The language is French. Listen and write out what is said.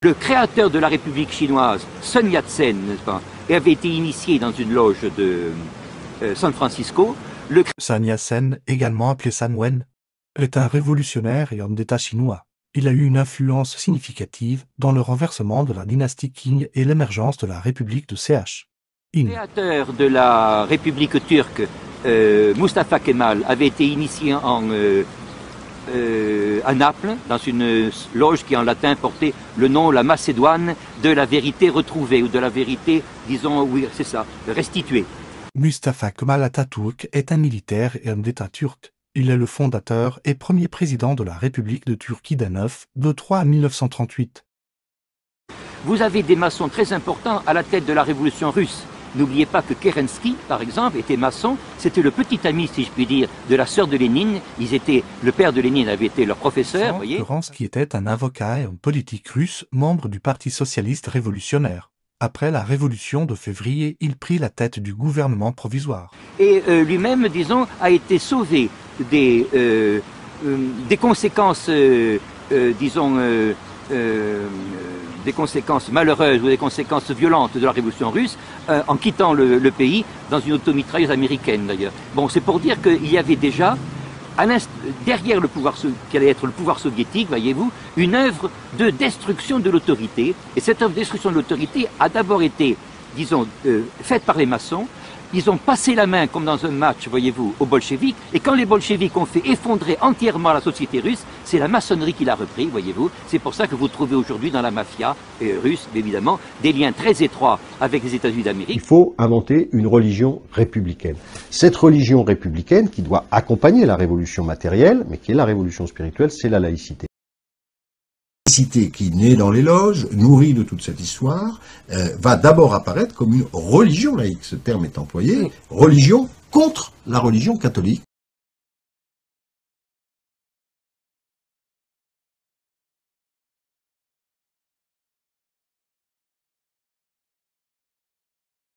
Le créateur de la République chinoise, Sun Yat-sen, n'est-ce pas, avait été initié dans une loge de San Francisco. Sun Yat-sen, également appelé Sun Wen, est un révolutionnaire et homme d'État chinois. Il a eu une influence significative dans le renversement de la dynastie Qing et l'émergence de la République de Ch. Le créateur de la République turque, Mustafa Kemal, avait été initié à Naples, dans une loge qui en latin portait le nom, la Macédoine, de la vérité retrouvée, ou de la vérité, disons, oui, c'est ça, restituée. Mustafa Kemal Atatürk est un militaire et homme d'État turc. Il est le fondateur et premier président de la République de Turquie de 3 à 1938. Vous avez des maçons très importants à la tête de la révolution russe. N'oubliez pas que Kerensky, par exemple, était maçon. C'était le petit ami, si je puis dire, de la sœur de Lénine. Le père de Lénine avait été leur professeur. Kerensky était un avocat et homme politique russe, membre du Parti socialiste révolutionnaire. Après la révolution de février, il prit la tête du gouvernement provisoire. Et lui-même, disons, a été sauvé des conséquences, disons, des conséquences malheureuses ou des conséquences violentes de la révolution russe en quittant le pays dans une automitrailleuse américaine d'ailleurs. Bon, c'est pour dire qu'il y avait déjà, derrière le pouvoir qui allait être le pouvoir soviétique, voyez-vous, une œuvre de destruction de l'autorité. Et cette œuvre de destruction de l'autorité a d'abord été, disons, faite par les maçons. Ils ont passé la main, comme dans un match, voyez-vous, aux bolcheviks. Et quand les bolcheviks ont fait effondrer entièrement la société russe, c'est la maçonnerie qui l'a repris, voyez-vous. C'est pour ça que vous trouvez aujourd'hui dans la mafia russe, évidemment, des liens très étroits avec les États-Unis d'Amérique. Il faut inventer une religion républicaine. Cette religion républicaine, qui doit accompagner la révolution matérielle, mais qui est la révolution spirituelle, c'est la laïcité. Laïcité qui naît dans les loges, nourrie de toute cette histoire, va d'abord apparaître comme une religion laïque. Ce terme est employé, religion contre la religion catholique.